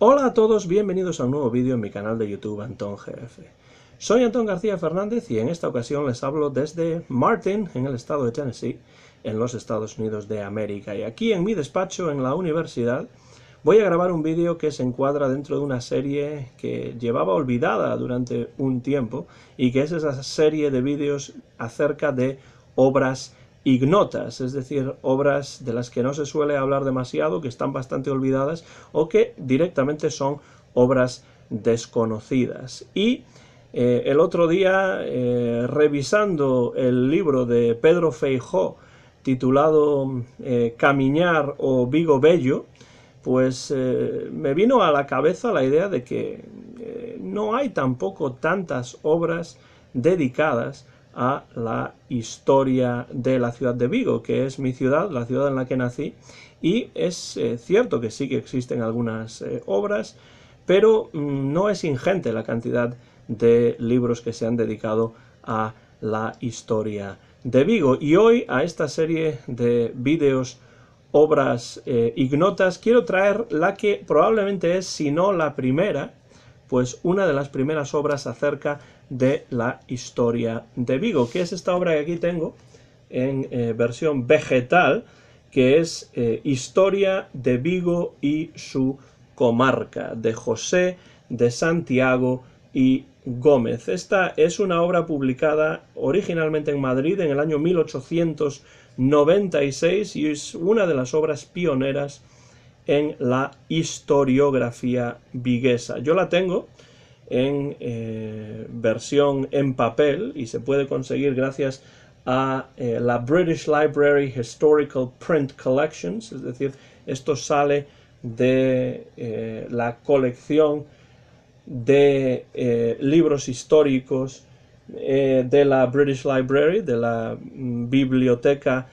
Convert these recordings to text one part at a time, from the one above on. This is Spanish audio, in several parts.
Hola a todos, bienvenidos a un nuevo vídeo en mi canal de YouTube Antón GF. Soy Antón García Fernández y en esta ocasión les hablo desde Martin, en el estado de Tennessee, en los Estados Unidos de América. Y aquí en mi despacho en la universidad voy a grabar un vídeo que se encuadra dentro de una serie que llevaba olvidada durante un tiempo y que es esa serie de vídeos acerca de obras ignotas, es decir, obras de las que no se suele hablar demasiado, que están bastante olvidadas o que directamente son obras desconocidas. Y el otro día, revisando el libro de Pedro Feijó titulado Camiñar o Vigo Bello, pues me vino a la cabeza la idea de que no hay tampoco tantas obras dedicadas a la historia de la ciudad de Vigo, que es mi ciudad, la ciudad en la que nací, y es cierto que sí que existen algunas obras, pero no es ingente la cantidad de libros que se han dedicado a la historia de Vigo. Y hoy, a esta serie de vídeos obras ignotas, quiero traer la que probablemente es, si no la primera, pues una de las primeras obras acerca de la historia de Vigo, que es esta obra que aquí tengo en versión vegetal, que es Historia de Vigo y su comarca, de José de Santiago y Gómez. Esta es una obra publicada originalmente en Madrid en el año 1896 y es una de las obras pioneras en la historiografía viguesa. Yo la tengo en versión en papel y se puede conseguir gracias a la British Library Historical Print Collections, es decir, esto sale de la colección de libros históricos de la British Library, de la biblioteca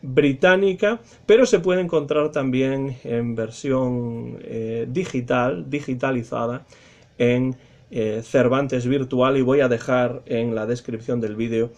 británica, pero se puede encontrar también en versión digitalizada en Cervantes Virtual, y voy a dejar en la descripción del vídeo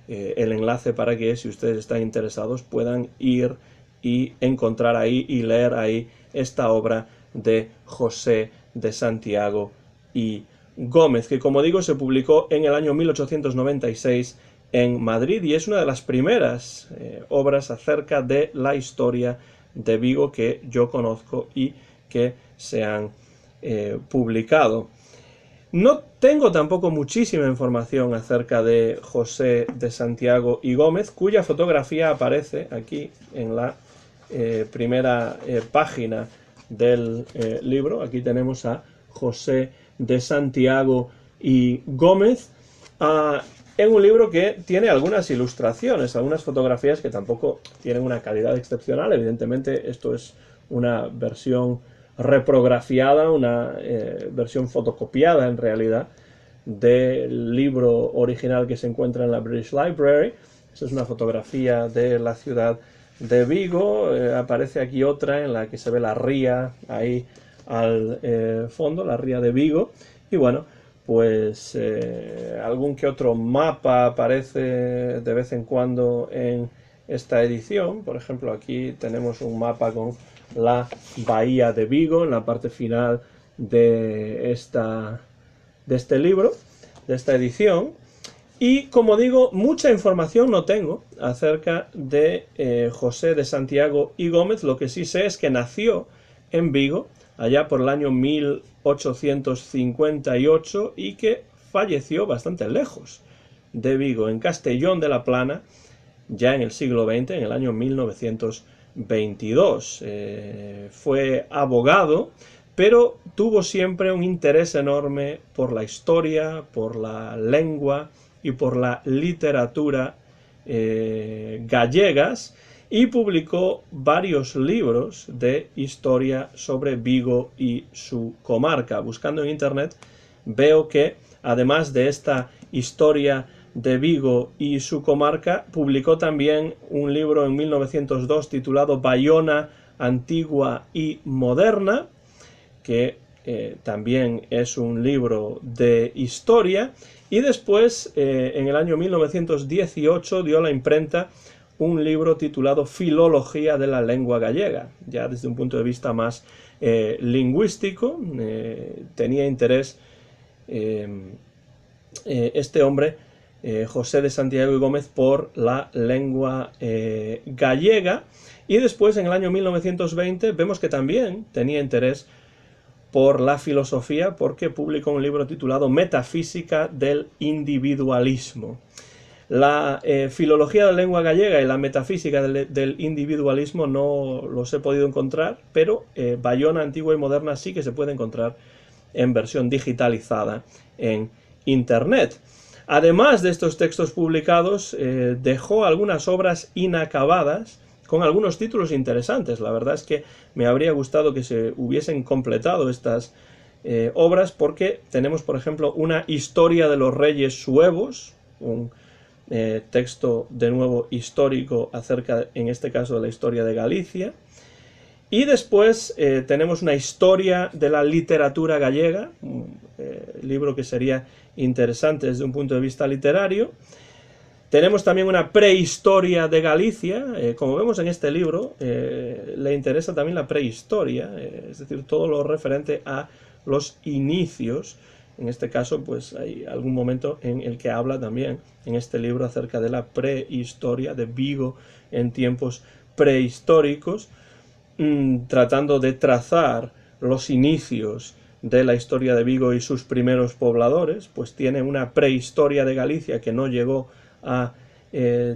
el enlace para que, si ustedes están interesados, puedan ir y encontrar ahí y leer ahí esta obra de José de Santiago y Gómez, que, como digo, se publicó en el año 1896 en Madrid y es una de las primeras obras acerca de la historia de Vigo que yo conozco y que se han publicado. No tengo tampoco muchísima información acerca de José de Santiago y Gómez, cuya fotografía aparece aquí en la primera página del libro. Aquí tenemos a José de Santiago y Gómez en un libro que tiene algunas ilustraciones, algunas fotografías que tampoco tienen una calidad excepcional. Evidentemente esto es una versión reprografiada, una versión fotocopiada en realidad del libro original que se encuentra en la British Library. Esa es una fotografía de la ciudad de Vigo. Aparece aquí otra en la que se ve la ría ahí al fondo, la ría de Vigo, y bueno, pues algún que otro mapa aparece de vez en cuando en esta edición. Por ejemplo, aquí tenemos un mapa con la bahía de Vigo en la parte final de este libro, de esta edición. Y, como digo, mucha información no tengo acerca de José de Santiago y Gómez. Lo que sí sé es que nació en Vigo allá por el año 1858 y que falleció bastante lejos de Vigo, en Castellón de la Plana, ya en el siglo XX, en el año 1922. Fue abogado, pero tuvo siempre un interés enorme por la historia, por la lengua y por la literatura gallegas, y publicó varios libros de historia sobre Vigo y su comarca. Buscando en internet veo que, además de esta historia de Vigo y su comarca, publicó también un libro en 1902 titulado Bayona Antigua y Moderna, que también es un libro de historia, y después, en el año 1918, dio a la imprenta un libro titulado Filología de la lengua gallega, ya desde un punto de vista más lingüístico, tenía interés este hombre, José de Santiago y Gómez, por la lengua gallega, y después en el año 1920 vemos que también tenía interés por la filosofía, porque publicó un libro titulado Metafísica del individualismo. La filología de la lengua gallega y la metafísica del individualismo no los he podido encontrar, pero Bayona Antigua y Moderna sí que se puede encontrar en versión digitalizada en Internet. Además de estos textos publicados, dejó algunas obras inacabadas con algunos títulos interesantes. La verdad es que me habría gustado que se hubiesen completado estas obras, porque tenemos, por ejemplo, una historia de los reyes suevos, un texto de nuevo histórico acerca, en este caso, de la historia de Galicia. Y después tenemos una historia de la literatura gallega, un libro que sería interesante desde un punto de vista literario. Tenemos también una prehistoria de Galicia. Como vemos en este libro, le interesa también la prehistoria, es decir, todo lo referente a los inicios. En este caso, pues hay algún momento en el que habla también en este libro acerca de la prehistoria de Vigo en tiempos prehistóricos, tratando de trazar los inicios de la historia de Vigo y sus primeros pobladores. Pues tiene una prehistoria de Galicia que no llegó a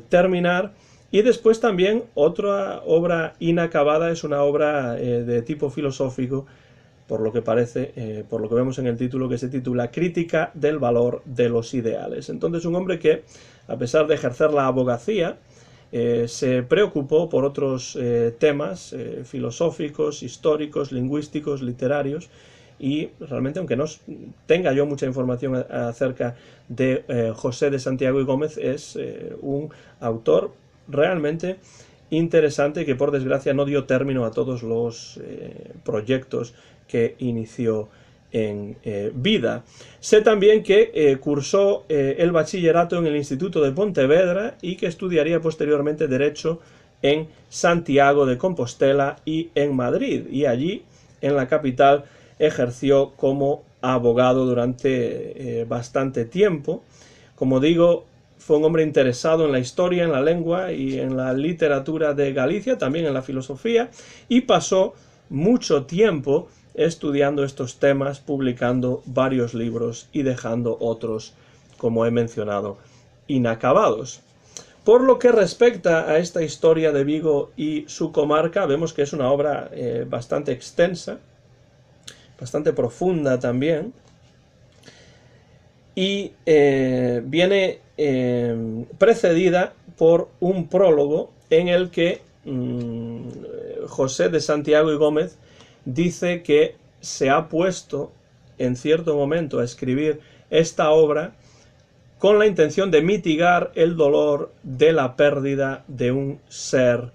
terminar. Y después también otra obra inacabada, es una obra de tipo filosófico, por lo que parece, por lo que vemos en el título, que se titula Crítica del valor de los ideales. Entonces, un hombre que, a pesar de ejercer la abogacía, se preocupó por otros temas filosóficos, históricos, lingüísticos, literarios, y realmente, aunque no tenga yo mucha información acerca de José de Santiago y Gómez, es un autor realmente interesante, que por desgracia no dio término a todos los proyectos que inició en vida. Sé también que cursó el bachillerato en el Instituto de Pontevedra y que estudiaría posteriormente Derecho en Santiago de Compostela y en Madrid, y allí, en la capital, ejerció como abogado durante bastante tiempo. Como digo, fue un hombre interesado en la historia, en la lengua y en la literatura de Galicia, también en la filosofía, y pasó mucho tiempo estudiando estos temas, publicando varios libros y dejando otros, como he mencionado, inacabados. Por lo que respecta a esta historia de Vigo y su comarca, vemos que es una obra bastante extensa, bastante profunda también, y viene precedida por un prólogo en el que José de Santiago y Gómez dice que se ha puesto en cierto momento a escribir esta obra con la intención de mitigar el dolor de la pérdida de un ser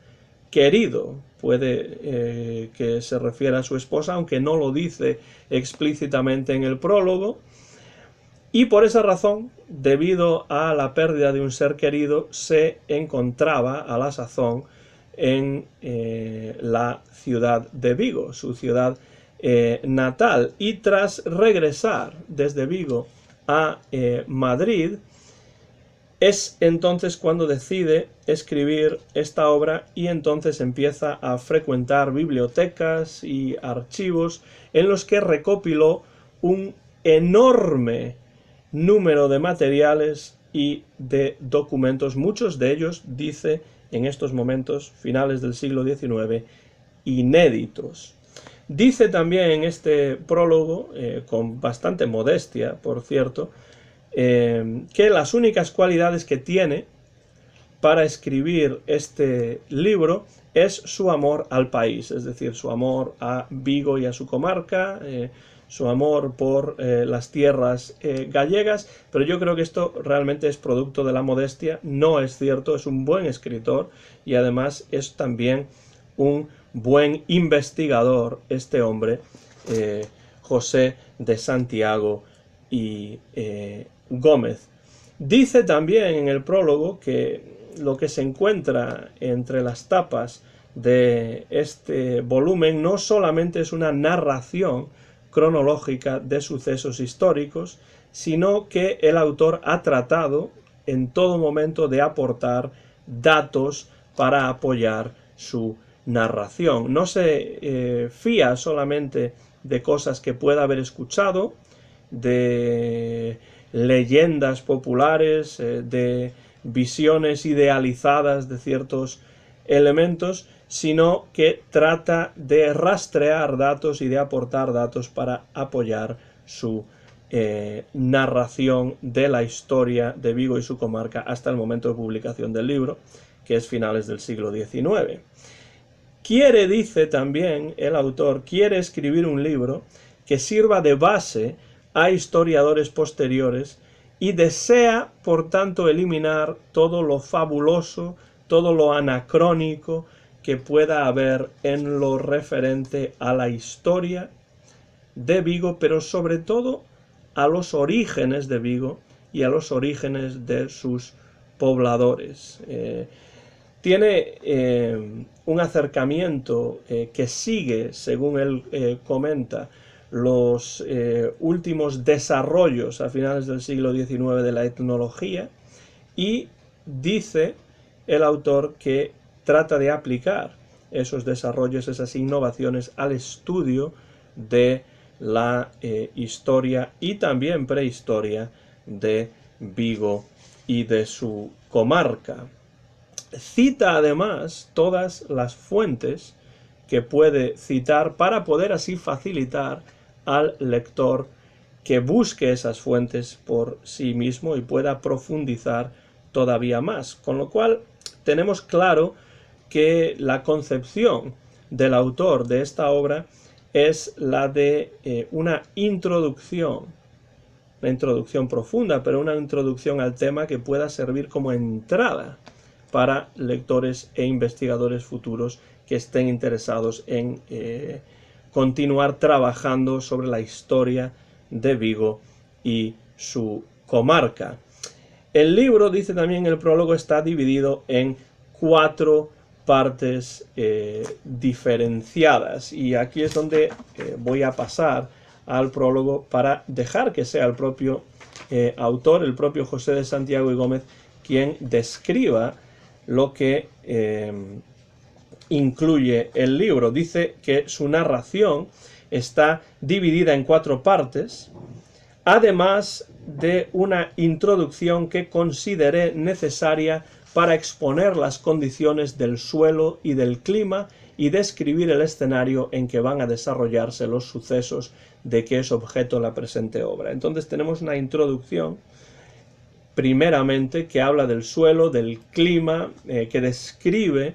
querido. Puede que se refiera a su esposa, aunque no lo dice explícitamente en el prólogo. Y por esa razón, debido a la pérdida de un ser querido, se encontraba a la sazón en la ciudad de Vigo, su ciudad natal. Y tras regresar desde Vigo a Madrid, es entonces cuando decide escribir esta obra, y entonces empieza a frecuentar bibliotecas y archivos en los que recopiló un enorme número de materiales y de documentos, muchos de ellos, dice, en estos momentos, finales del siglo XIX, inéditos. Dice también en este prólogo, con bastante modestia, por cierto, que las únicas cualidades que tiene para escribir este libro es su amor al país, es decir, su amor a Vigo y a su comarca, su amor por las tierras gallegas, pero yo creo que esto realmente es producto de la modestia, no es cierto, es un buen escritor y además es también un buen investigador este hombre, José de Santiago y Gómez. Dice también en el prólogo que lo que se encuentra entre las tapas de este volumen no solamente es una narración cronológica de sucesos históricos, sino que el autor ha tratado en todo momento de aportar datos para apoyar su narración. No se fía solamente de cosas que pueda haber escuchado, de leyendas populares, de visiones idealizadas de ciertos elementos, sino que trata de rastrear datos y de aportar datos para apoyar su narración de la historia de Vigo y su comarca hasta el momento de publicación del libro, que es finales del siglo XIX. Dice también el autor, quiere escribir un libro que sirva de base a historiadores posteriores y desea, por tanto, eliminar todo lo fabuloso, todo lo anacrónico que pueda haber en lo referente a la historia de Vigo, pero sobre todo a los orígenes de Vigo y a los orígenes de sus pobladores. Tiene un acercamiento que sigue, según él comenta, los últimos desarrollos a finales del siglo XIX de la etnología, y dice el autor que trata de aplicar esos desarrollos, esas innovaciones al estudio de la historia y también prehistoria de Vigo y de su comarca. Cita además todas las fuentes que puede citar para poder así facilitar al lector que busque esas fuentes por sí mismo y pueda profundizar todavía más. Con lo cual tenemos claro que la concepción del autor de esta obra es la de una introducción profunda, pero una introducción al tema que pueda servir como entrada para lectores e investigadores futuros que estén interesados en continuar trabajando sobre la historia de Vigo y su comarca. El libro, dice también el prólogo, está dividido en 4 partes diferenciadas, y aquí es donde voy a pasar al prólogo para dejar que sea el propio autor, el propio José de Santiago y Gómez, quien describa lo que incluye el libro. Dice que su narración está dividida en 4 partes, además de una introducción que consideré necesaria para exponer las condiciones del suelo y del clima y describir el escenario en que van a desarrollarse los sucesos de que es objeto la presente obra. Entonces tenemos una introducción, primeramente, que habla del suelo, del clima, que describe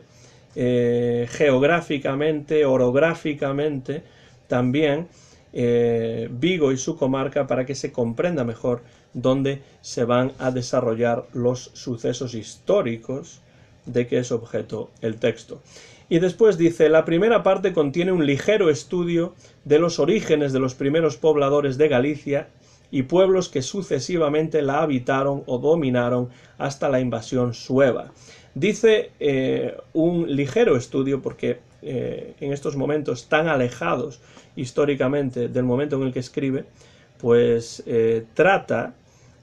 geográficamente, orográficamente, también Vigo y su comarca, para que se comprenda mejor dónde se van a desarrollar los sucesos históricos de que es objeto el texto. Y después dice, la primera parte contiene un ligero estudio de los orígenes de los primeros pobladores de Galicia y pueblos que sucesivamente la habitaron o dominaron hasta la invasión sueva. Dice un ligero estudio porque en estos momentos tan alejados históricamente del momento en el que escribe, pues trata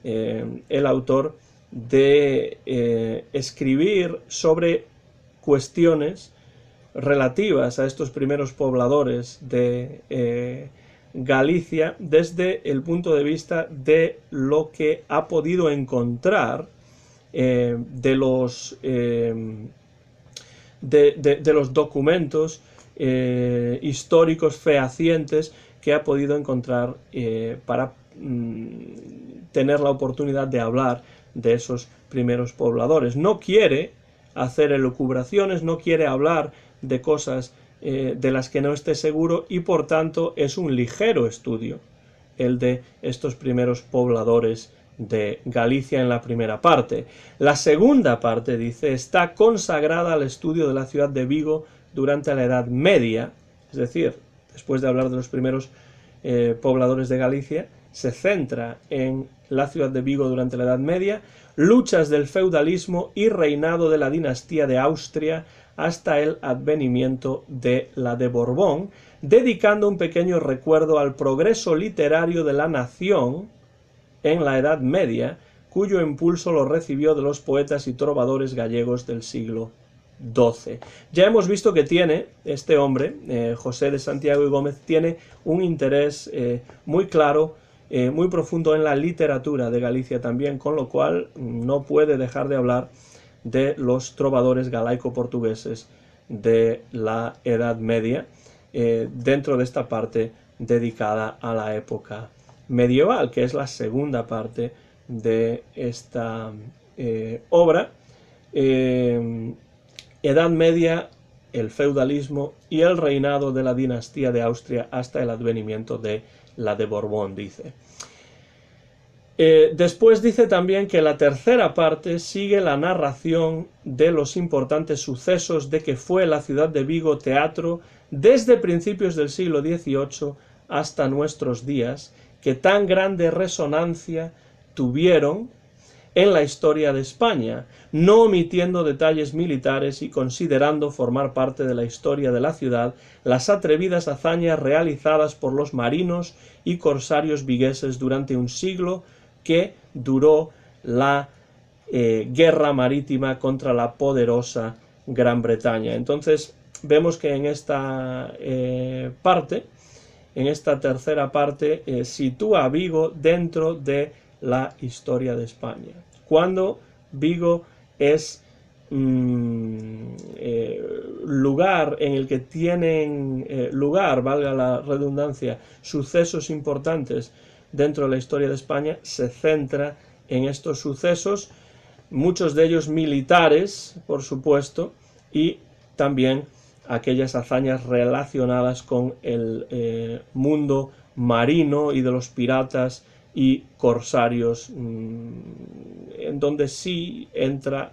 el autor de escribir sobre cuestiones relativas a estos primeros pobladores de Galicia desde el punto de vista de lo que ha podido encontrar de los documentos históricos fehacientes que ha podido encontrar para tener la oportunidad de hablar de esos primeros pobladores. No quiere hacer elucubraciones, no quiere hablar de cosas de las que no esté seguro, y por tanto es un ligero estudio el de estos primeros pobladores de Galicia en la primera parte. La segunda parte, dice, está consagrada al estudio de la ciudad de Vigo durante la Edad Media, es decir, después de hablar de los primeros pobladores de Galicia, se centra en la ciudad de Vigo durante la Edad Media, luchas del feudalismo y reinado de la dinastía de Austria hasta el advenimiento de la de Borbón, dedicando un pequeño recuerdo al progreso literario de la nación en la Edad Media, cuyo impulso lo recibió de los poetas y trovadores gallegos del siglo XII. Ya hemos visto que tiene, este hombre, José de Santiago y Gómez, tiene un interés muy claro, muy profundo en la literatura de Galicia también, con lo cual no puede dejar de hablar de los trovadores galaico-portugueses de la Edad Media, dentro de esta parte dedicada a la época medieval, que es la segunda parte de esta obra. Edad Media, el feudalismo y el reinado de la dinastía de Austria hasta el advenimiento de la de Borbón, dice. Después dice también que la tercera parte sigue la narración de los importantes sucesos de que fue la ciudad de Vigo teatro desde principios del siglo XVIII hasta nuestros días, que tan grande resonancia tuvieron en la historia de España, no omitiendo detalles militares y considerando formar parte de la historia de la ciudad las atrevidas hazañas realizadas por los marinos y corsarios vigueses durante un siglo que duró la guerra marítima contra la poderosa Gran Bretaña. Entonces vemos que en esta parte, en esta tercera parte, sitúa a Vigo dentro de la historia de España. Cuando Vigo es lugar en el que tienen lugar, valga la redundancia, sucesos importantes dentro de la historia de España, se centra en estos sucesos, muchos de ellos militares, por supuesto, y también aquellas hazañas relacionadas con el mundo marino y de los piratas y corsarios, en donde sí entra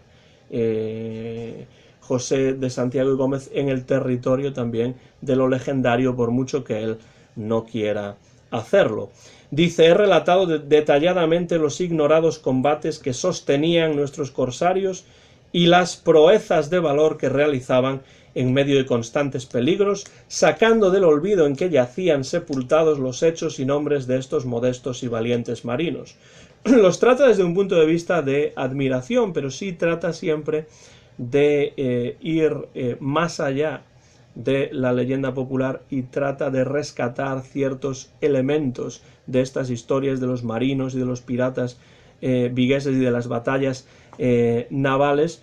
José de Santiago y Gómez en el territorio también de lo legendario, por mucho que él no quiera hacerlo. Dice: he relatado detalladamente los ignorados combates que sostenían nuestros corsarios y las proezas de valor que realizaban en medio de constantes peligros, sacando del olvido en que yacían sepultados los hechos y nombres de estos modestos y valientes marinos. Los trata desde un punto de vista de admiración, pero sí trata siempre de ir más allá de la leyenda popular y trata de rescatar ciertos elementos de estas historias de los marinos y de los piratas vigueses y de las batallas navales.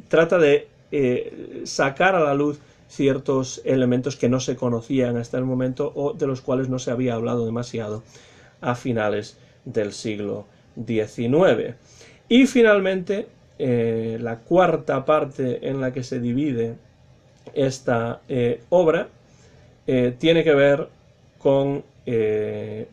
Trata de sacar a la luz ciertos elementos que no se conocían hasta el momento o de los cuales no se había hablado demasiado a finales del siglo XIX. Y finalmente, la cuarta parte en la que se divide esta obra tiene que ver con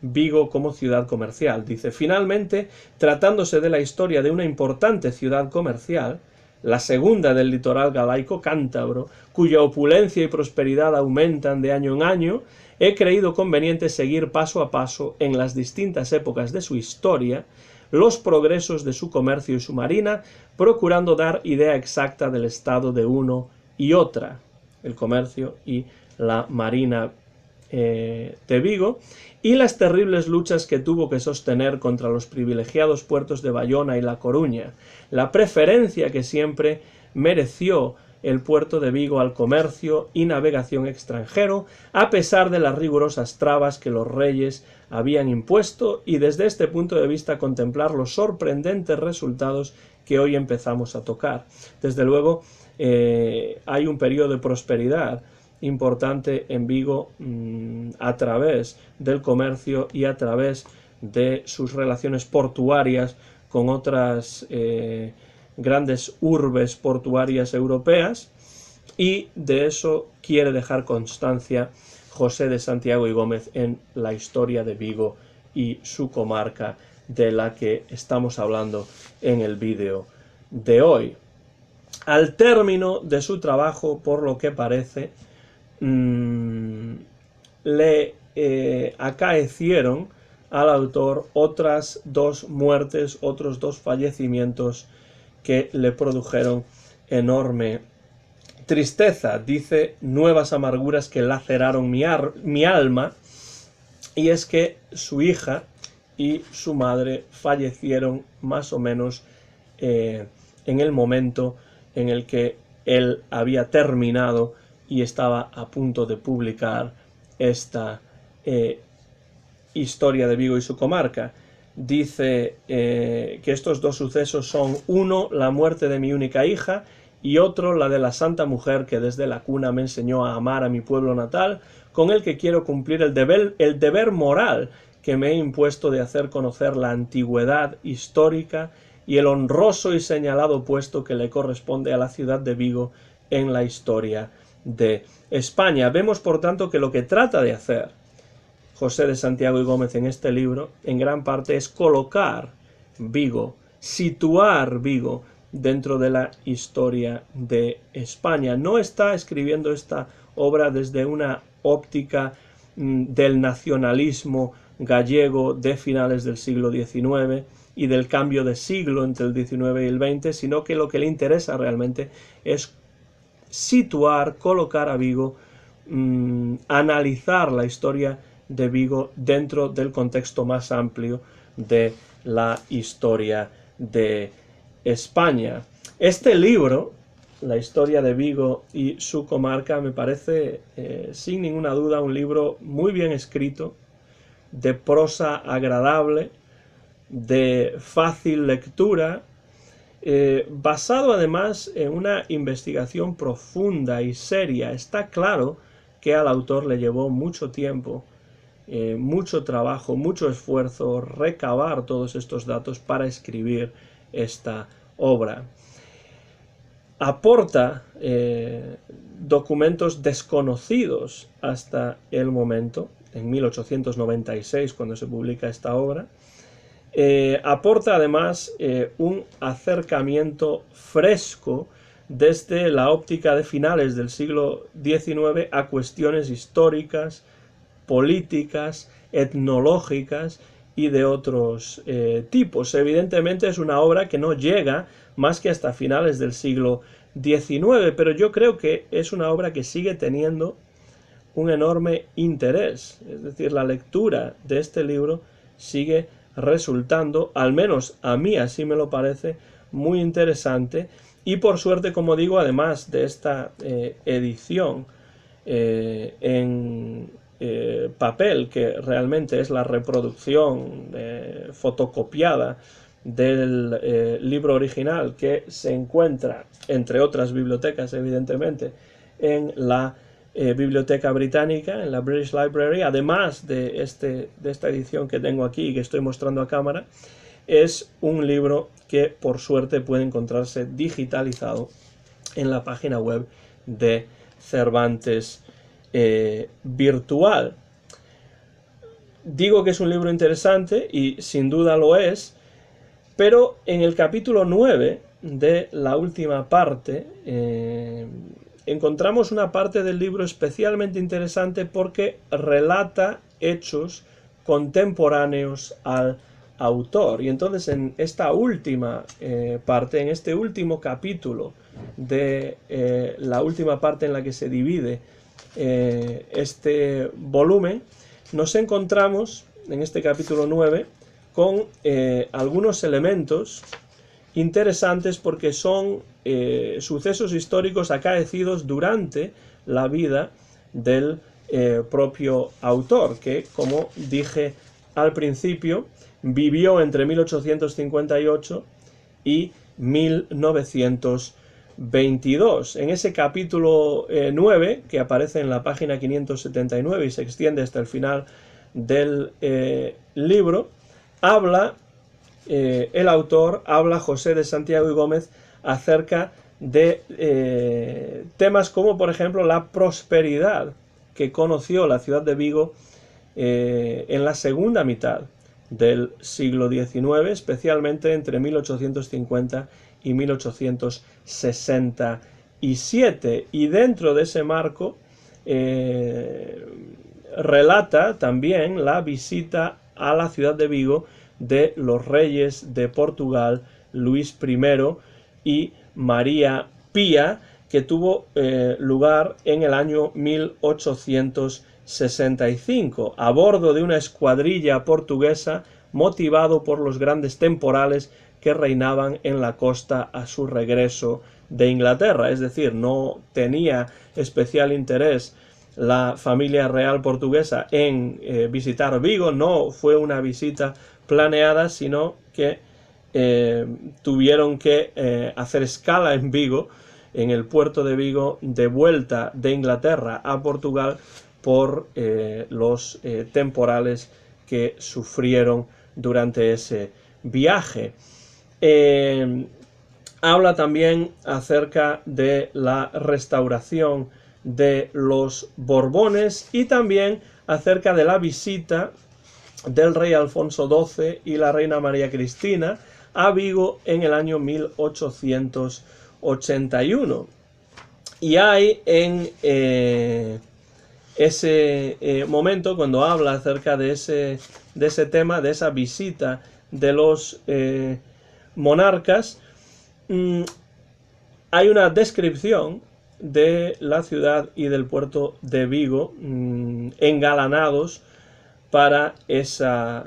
Vigo como ciudad comercial. Dice: finalmente, tratándose de la historia de una importante ciudad comercial, la segunda del litoral galaico cántabro, cuya opulencia y prosperidad aumentan de año en año, he creído conveniente seguir paso a paso en las distintas épocas de su historia los progresos de su comercio y su marina, procurando dar idea exacta del estado de uno y otra, el comercio y la marina de Vigo, y las terribles luchas que tuvo que sostener contra los privilegiados puertos de Bayona y La Coruña, la preferencia que siempre mereció el puerto de Vigo al comercio y navegación extranjero, a pesar de las rigurosas trabas que los reyes habían impuesto, y desde este punto de vista contemplar los sorprendentes resultados que hoy empezamos a tocar. Desde luego, hay un periodo de prosperidad importante en Vigo a través del comercio y a través de sus relaciones portuarias con otras grandes urbes portuarias europeas, y de eso quiere dejar constancia José de Santiago y Gómez en la historia de Vigo y su comarca, de la que estamos hablando en el vídeo de hoy. Al término de su trabajo, por lo que parece, le acaecieron al autor otras dos muertes, otros dos fallecimientos que le produjeron enorme tristeza, dice, nuevas amarguras que laceraron mi alma, y es que su hija y su madre fallecieron más o menos en el momento en el que él había terminado y estaba a punto de publicar esta historia de Vigo y su comarca. Dice que estos dos sucesos son: uno, la muerte de mi única hija, y otro, la de la santa mujer que desde la cuna me enseñó a amar a mi pueblo natal, con el que quiero cumplir el deber moral que me he impuesto de hacer conocer la antigüedad histórica y el honroso y señalado puesto que le corresponde a la ciudad de Vigo en la historia de España. Vemos, por tanto, que lo que trata de hacer José de Santiago y Gómez en este libro, en gran parte, es colocar Vigo, situar Vigo dentro de la historia de España. No está escribiendo esta obra desde una óptica del nacionalismo gallego de finales del siglo XIX y del cambio de siglo entre el XIX y el XX, sino que lo que le interesa realmente es situar, colocar a Vigo, analizar la historia de Vigo dentro del contexto más amplio de la historia de España. Este libro, La historia de Vigo y su comarca, me parece sin ninguna duda un libro muy bien escrito, de prosa agradable, de fácil lectura, basado además en una investigación profunda y seria. Está claro que al autor le llevó mucho tiempo, mucho trabajo, mucho esfuerzo recabar todos estos datos para escribir esta obra. Aporta documentos desconocidos hasta el momento, en 1896 cuando se publica esta obra. Aporta además un acercamiento fresco desde la óptica de finales del siglo XIX a cuestiones históricas, políticas, etnológicas y de otros tipos. Evidentemente es una obra que no llega más que hasta finales del siglo XIX, pero yo creo que es una obra que sigue teniendo un enorme interés. Es decir, la lectura de este libro sigue resultando, al menos a mí así me lo parece, muy interesante, y por suerte, como digo, además de esta edición en papel, que realmente es la reproducción fotocopiada del libro original, que se encuentra, entre otras bibliotecas evidentemente, en la Biblioteca Británica, en la British Library, además de esta edición que tengo aquí y que estoy mostrando a cámara. Es un libro que por suerte puede encontrarse digitalizado en la página web de Cervantes Virtual. Digo que es un libro interesante y sin duda lo es, pero en el capítulo 9 de la última parte encontramos una parte del libro especialmente interesante porque relata hechos contemporáneos al autor. Y entonces en esta última parte, en este último capítulo de la última parte en la que se divide este volumen, nos encontramos en este capítulo 9 con algunos elementos interesantes porque son sucesos históricos acaecidos durante la vida del propio autor, que, como dije al principio, vivió entre 1858 y 1922. En ese capítulo 9, que aparece en la página 579 y se extiende hasta el final del libro, el autor habla, José de Santiago y Gómez, acerca de temas como, por ejemplo, la prosperidad que conoció la ciudad de Vigo en la segunda mitad del siglo XIX, especialmente entre 1850 y 1867. Y dentro de ese marco relata también la visita a la ciudad de Vigo de los reyes de Portugal, Luis I y María Pía, que tuvo lugar en el año 1865, a bordo de una escuadrilla portuguesa motivado por los grandes temporales que reinaban en la costa a su regreso de Inglaterra. Es decir, no tenía especial interés la familia real portuguesa en visitar Vigo, no fue una visita planeada, sino que tuvieron que hacer escala en Vigo, en el puerto de Vigo, de vuelta de Inglaterra a Portugal por los temporales que sufrieron durante ese viaje. Habla también acerca de la restauración de los Borbones y también acerca de la visita del rey Alfonso XII y la reina María Cristina a Vigo en el año 1881. Y hay en ese momento, cuando habla acerca de ese tema, de esa visita de los monarcas, hay una descripción de la ciudad y del puerto de Vigo engalanados para esa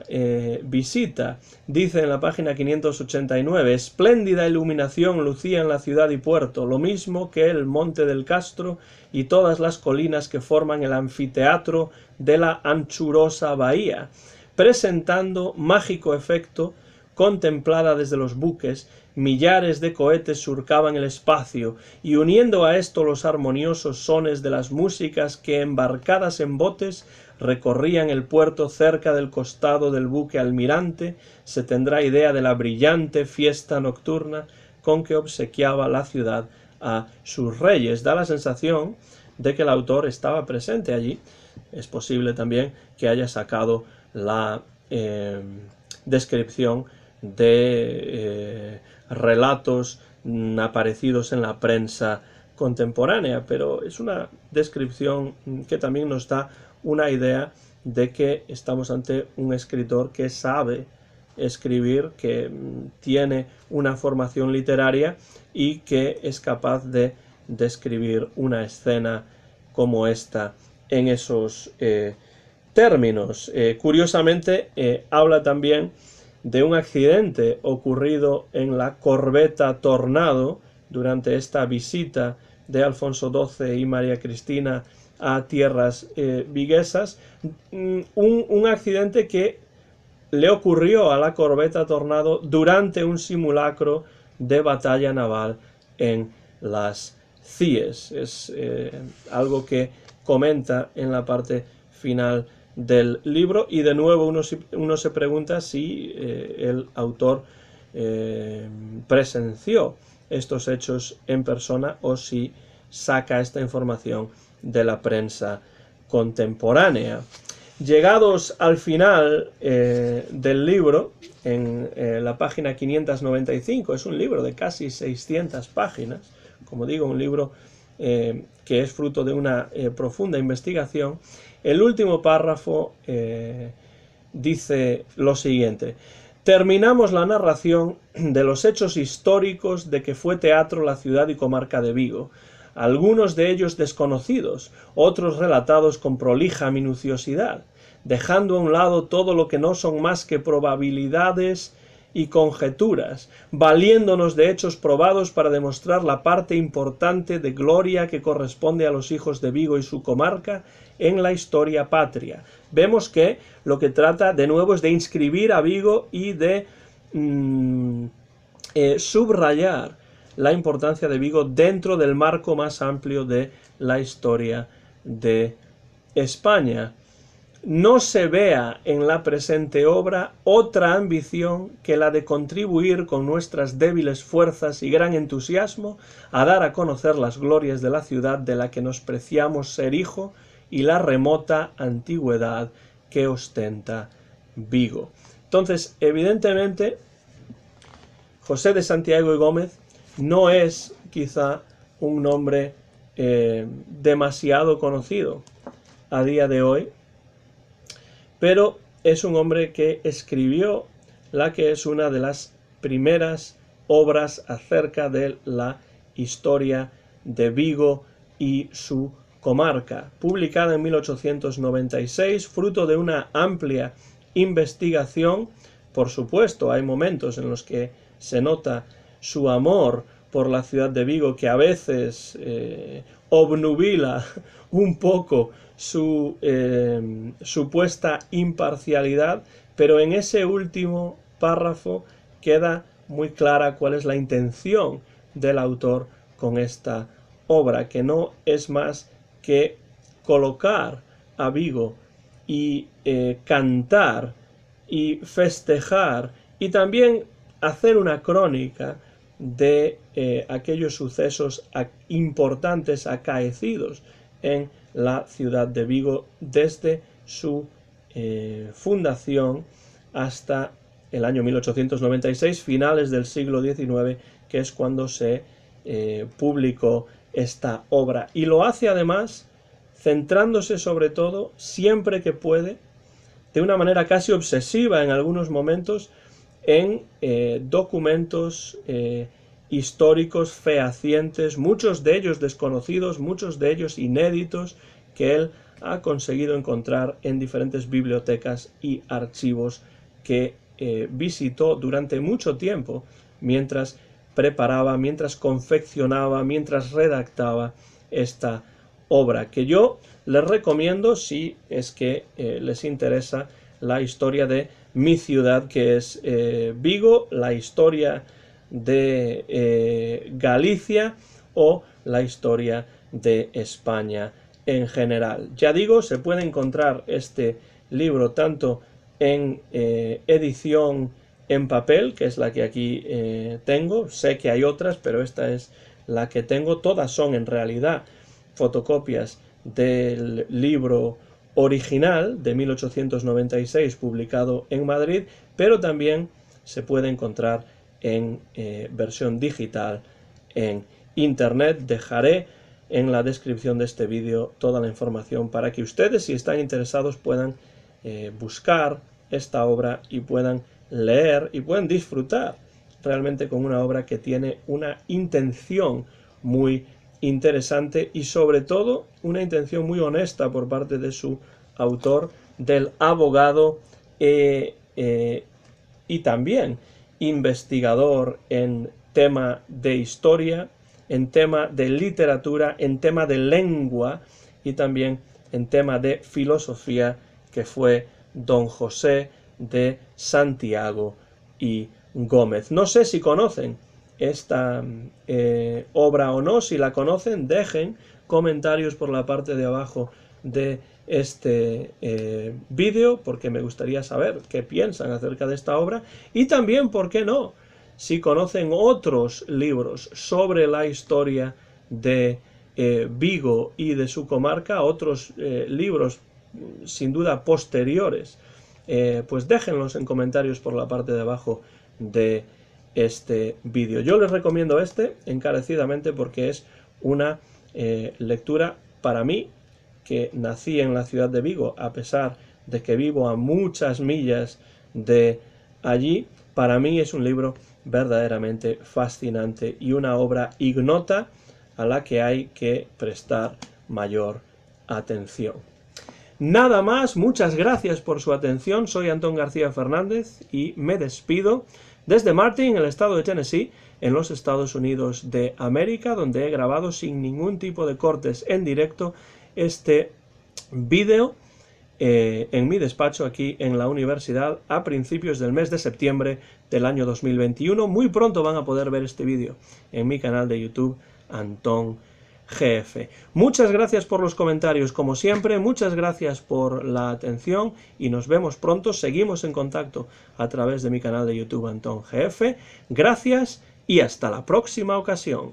visita. Dice en la página 589, espléndida iluminación lucía en la ciudad y puerto, lo mismo que el monte del Castro y todas las colinas que forman el anfiteatro de la anchurosa bahía, presentando mágico efecto. Contemplada desde los buques, millares de cohetes surcaban el espacio, y uniendo a esto los armoniosos sones de las músicas que, embarcadas en botes, recorrían el puerto cerca del costado del buque almirante, se tendrá idea de la brillante fiesta nocturna con que obsequiaba la ciudad a sus reyes. Da la sensación de que el autor estaba presente allí. Es posible también que haya sacado la descripción de relatos aparecidos en la prensa contemporánea, pero es una descripción que también nos da una idea de que estamos ante un escritor que sabe escribir, que tiene una formación literaria y que es capaz de describir una escena como esta en esos términos. Curiosamente, habla también de un accidente ocurrido en la corbeta Tornado durante esta visita de Alfonso XII y María Cristina a tierras viguesas, un accidente que le ocurrió a la corbeta Tornado durante un simulacro de batalla naval en las Cíes. Es algo que comenta en la parte final del libro, y de nuevo uno se pregunta si el autor presenció estos hechos en persona o si saca esta información de la prensa contemporánea. Llegados al final del libro, en la página 595, es un libro de casi 600 páginas, como digo, un libro que es fruto de una profunda investigación. El último párrafo dice lo siguiente: terminamos la narración de los hechos históricos de que fue teatro la ciudad y comarca de Vigo, algunos de ellos desconocidos, otros relatados con prolija minuciosidad, dejando a un lado todo lo que no son más que probabilidades y conjeturas, valiéndonos de hechos probados para demostrar la parte importante de gloria que corresponde a los hijos de Vigo y su comarca en la historia patria. Vemos que lo que trata de nuevo es de inscribir a Vigo y de subrayar la importancia de Vigo dentro del marco más amplio de la historia de España. No se vea en la presente obra otra ambición que la de contribuir con nuestras débiles fuerzas y gran entusiasmo a dar a conocer las glorias de la ciudad de la que nos preciamos ser hijo y la remota antigüedad que ostenta Vigo. Entonces, evidentemente, José de Santiago y Gómez no es quizá un nombre demasiado conocido a día de hoy, pero es un hombre que escribió la que es una de las primeras obras acerca de la historia de Vigo y su comarca, publicada en 1896, fruto de una amplia investigación. Por supuesto, hay momentos en los que se nota su amor por la ciudad de Vigo, que a veces obnubila un poco su supuesta imparcialidad, pero en ese último párrafo queda muy clara cuál es la intención del autor con esta obra, que no es más que colocar a Vigo y cantar y festejar y también hacer una crónica de aquellos sucesos importantes acaecidos en la ciudad de Vigo desde su fundación hasta el año 1896, finales del siglo XIX, que es cuando se publicó esta obra. Y lo hace además centrándose sobre todo, siempre que puede, de una manera casi obsesiva en algunos momentos, en documentos históricos fehacientes, muchos de ellos desconocidos, muchos de ellos inéditos, que él ha conseguido encontrar en diferentes bibliotecas y archivos que visitó durante mucho tiempo mientras preparaba, mientras confeccionaba, mientras redactaba esta obra, que yo les recomiendo si es que les interesa la historia de mi ciudad, que es Vigo, la historia de Galicia o la historia de España en general. Ya digo, se puede encontrar este libro tanto en edición en papel, que es la que aquí tengo. Sé que hay otras, pero esta es la que tengo. Todas son en realidad fotocopias del libro original de 1896, publicado en Madrid, pero también se puede encontrar en versión digital en internet. Dejaré en la descripción de este vídeo toda la información para que ustedes, si están interesados, puedan buscar esta obra y puedan leer y puedan disfrutar realmente con una obra que tiene una intención muy interesante y sobre todo una intención muy honesta por parte de su autor, del abogado y también investigador en tema de historia, en tema de literatura, en tema de lengua y también en tema de filosofía, que fue don José de Santiago y Gómez. No sé si conocen esta obra o no. Si la conocen, dejen comentarios por la parte de abajo de este vídeo, porque me gustaría saber qué piensan acerca de esta obra, y también, ¿por qué no?, si conocen otros libros sobre la historia de Vigo y de su comarca, otros libros sin duda posteriores, pues déjenlos en comentarios por la parte de abajo de este vídeo. Yo les recomiendo este encarecidamente porque es una lectura para mí, que nací en la ciudad de Vigo, a pesar de que vivo a muchas millas de allí. Para mí es un libro verdaderamente fascinante y una obra ignota a la que hay que prestar mayor atención. Nada más, muchas gracias por su atención. Soy Antón García Fernández y me despido desde Martin, el estado de Tennessee, en los Estados Unidos de América, donde he grabado sin ningún tipo de cortes en directo este vídeo en mi despacho aquí en la universidad a principios del mes de septiembre del año 2021. Muy pronto van a poder ver este vídeo en mi canal de YouTube, Antón GF. Muchas gracias por los comentarios, como siempre, muchas gracias por la atención y nos vemos pronto. Seguimos en contacto a través de mi canal de YouTube, Antón GF. Gracias y hasta la próxima ocasión.